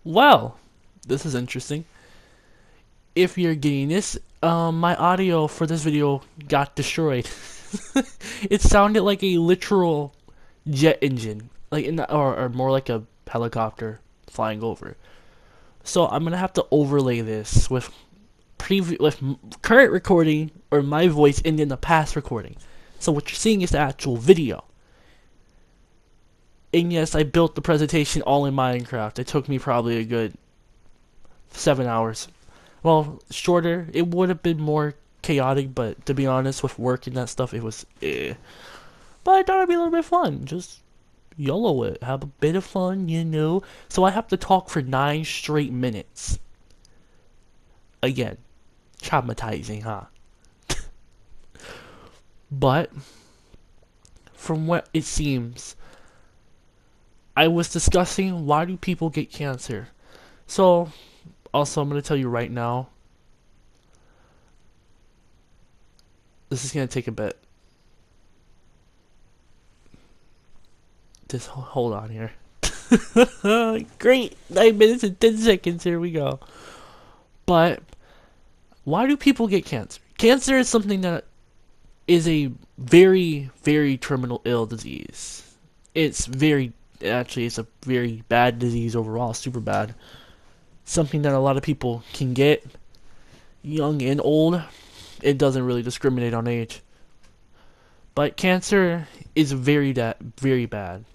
Well, this is interesting. If you're getting this, my audio for this video got destroyed. It sounded like a literal jet engine, like or more like a helicopter flying over. So I'm gonna have to overlay this with current recording or my voice and then the past recording. So what you're seeing is the actual video. And yes, I built the presentation all in Minecraft. It took me probably a good 7 hours. Well, shorter. It would have been more chaotic, but to be honest, with work and that stuff, it was eh. But I thought it'd be a little bit fun. Just YOLO it. Have a bit of fun. So I have to talk for 9 straight minutes. Again, traumatizing, huh? But, from what it seems, I was discussing why do people get cancer. So, also, I'm going to tell you right now, this is going to take a bit. Just hold on here. Great! 9 minutes and 10 seconds, here we go. But, why do people get cancer? Cancer is something that is a very, very terminal ill disease. It's a very bad disease overall, super bad. Something that a lot of people can get, young and old. It doesn't really discriminate on age. But cancer is very bad.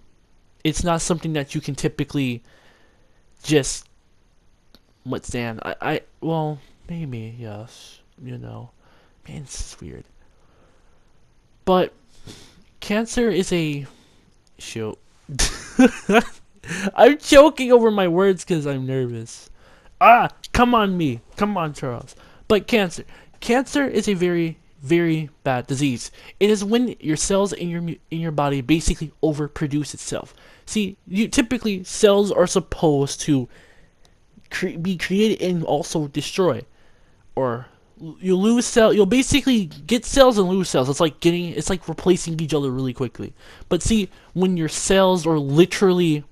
It's not something that you can typically just withstand. Well, maybe, yes. Man, this is weird. But cancer is a shoot. I'm choking over my words because I'm nervous. Come on me. Come on, Charles. But cancer. Cancer is a very, very bad disease. It is when your cells in your body basically overproduce itself. See, you typically cells are supposed to be created and also destroy, or you'll basically get cells and lose cells. It's like replacing each other really quickly. But see, when your cells are literally,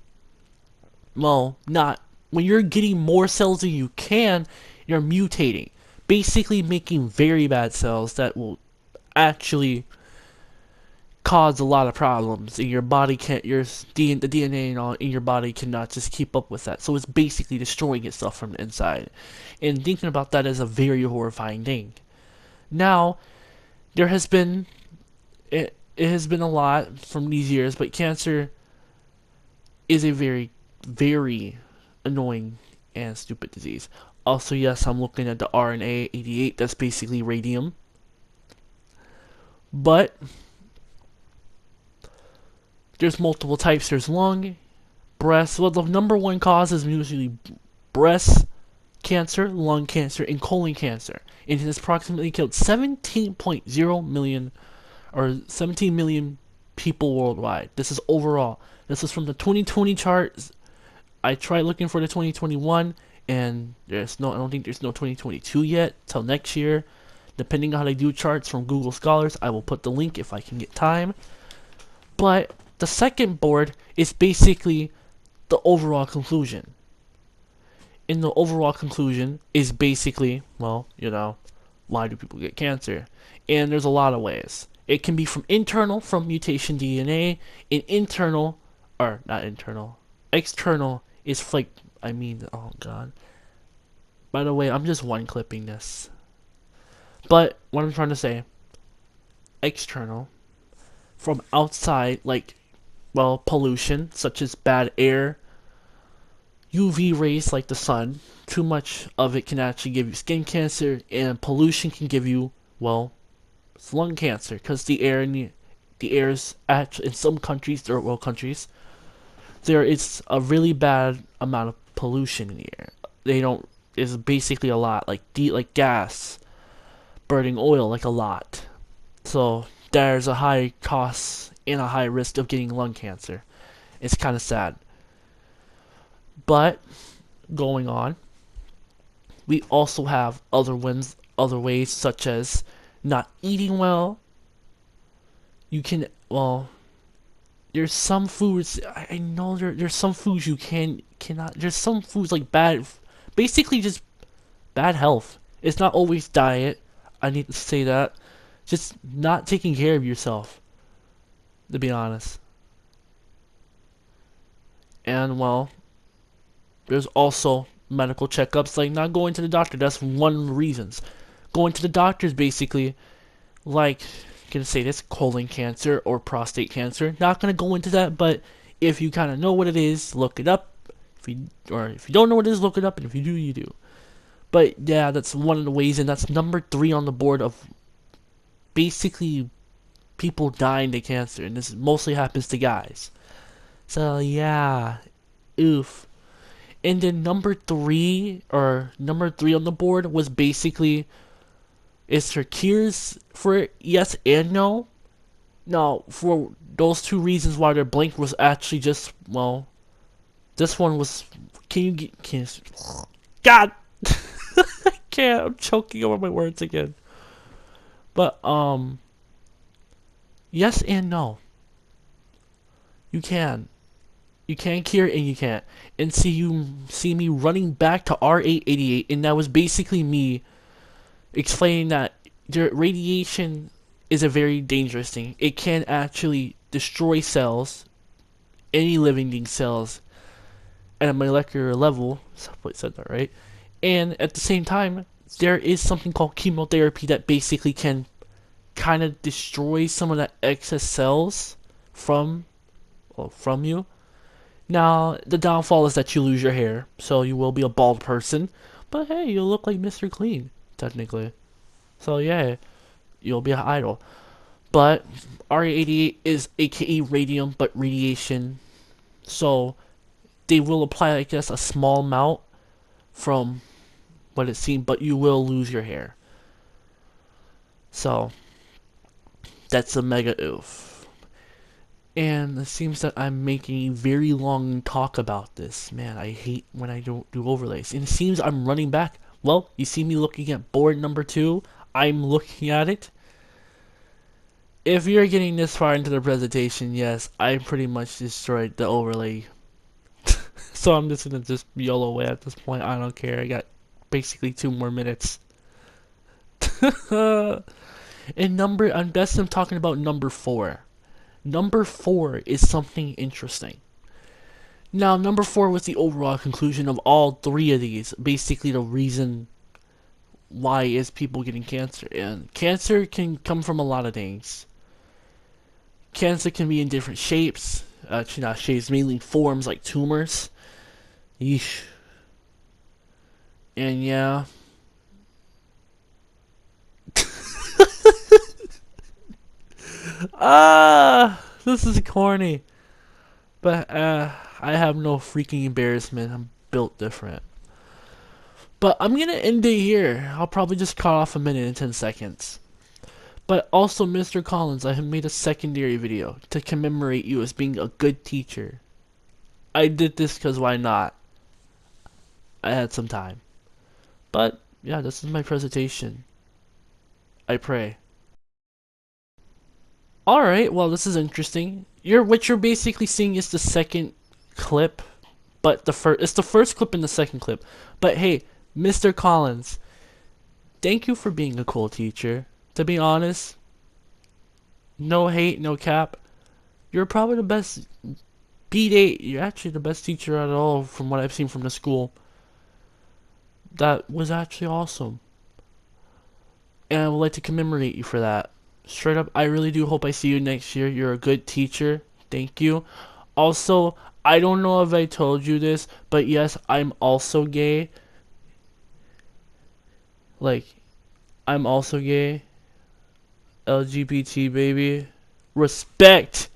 well, not when you're getting more cells than you can, you're mutating, basically making very bad cells that will actually cause a lot of problems, and your body can't the DNA and all in your body cannot just keep up with that. So it's basically destroying itself from the inside. And thinking about that is a very horrifying thing. Now, there has been it has been a lot from these years, but cancer is a very, very annoying and stupid disease. Also, yes, I'm looking at the RNA 88. That's basically radium. But there's multiple types. There's lung, breast. Well, the number one cause is usually breast cancer, lung cancer, and colon cancer. It has approximately killed 17.0 million or 17 million people worldwide. This is overall. This is from the 2020 chart. I tried looking for the 2021, and I don't think there's no 2022 yet till next year. Depending on how they do charts from Google Scholars, I will put the link if I can get time. But the second board is basically the overall conclusion. And the overall conclusion is basically, well, why do people get cancer? And there's a lot of ways. It can be from internal, from mutation DNA, and internal, or not internal, external is like, oh god. By the way, I'm just one clipping this. But what I'm trying to say, external, from outside, like, well, pollution, such as bad air, UV rays like the sun. Too much of it can actually give you skin cancer, and pollution can give you, well, it's lung cancer, because the air is actually in some countries, third world countries, there is a really bad amount of pollution in the air. They don't. It's basically a lot, like gas, burning oil, like a lot. So there's a high cost and a high risk of getting lung cancer. It's kind of sad. But going on, we also have other ways such as not eating well. You can, well, there's some foods I know there's some foods you cannot. There's some foods like bad, basically just bad health. It's not always diet. I need to say that. Just not taking care of yourself, to be honest. And well, there's also medical checkups, like not going to the doctor. That's one of the reasons. Going to the doctor is basically like, gonna say this, colon cancer or prostate cancer. Not gonna go into that, but if you kind of know what it is, look it up. If you don't know what it is, look it up, and if you do, you do. But yeah, that's one of the ways, and that's number 3 on the board of basically people dying to cancer, and this mostly happens to guys. So yeah, oof. And then number three on the board was basically, is there cures for it? Yes and no. Now, for those two reasons why they're blank was actually just, well, this one was, can you, God, I can't, I'm choking over my words again. But, yes and no. You can. You can cure and you can't. And you see me running back to R888, and that was basically me explaining that radiation is a very dangerous thing. It can actually destroy cells, any living cells, at a molecular level. Somebody said that right. And at the same time, there is something called chemotherapy that basically can kind of destroy some of that excess cells from you. Now, the downfall is that you lose your hair, so you will be a bald person. But hey, you'll look like Mr. Clean, technically. So yeah, you'll be an idol. But RA88 is aka radium, but radiation. So they will apply, I guess, a small amount from what it seemed, but you will lose your hair. So that's a mega oof. And it seems that I'm making a very long talk about this. Man, I hate when I don't do overlays. And it seems I'm running back. Well, you see me looking at board number 2. I'm looking at it. If you're getting this far into the presentation, yes, I pretty much destroyed the overlay. So I'm just gonna just YOLO away at this point. I don't care. I got basically 2 more minutes. And I'm talking about number 4. Number 4 is something interesting. Now, number 4 was the overall conclusion of all 3 of these. Basically, the reason why is people getting cancer. And cancer can come from a lot of things. Cancer can be in different shapes. Actually, not shapes, mainly forms like tumors. Yeesh. And yeah. This is corny. But I have no freaking embarrassment. I'm built different. But I'm gonna end it here. I'll probably just cut off a minute and 10 seconds. But also, Mr. Collins, I have made a secondary video to commemorate you as being a good teacher. I did this because why not? I had some time. But yeah, this is my presentation. I pray. Alright, well, this is interesting. What you're basically seeing is the second clip, but it's the first clip and the second clip. But hey, Mr. Collins, thank you for being a cool teacher. To be honest, no hate, no cap. You're probably the best. B8, you're actually the best teacher at all from what I've seen from the school. That was actually awesome. And I would like to commemorate you for that. Straight up, I really do hope I see you next year. You're a good teacher. Thank you. Also, I don't know if I told you this, but yes, I'm also gay. Like, I'm also gay. LGBT baby. Respect.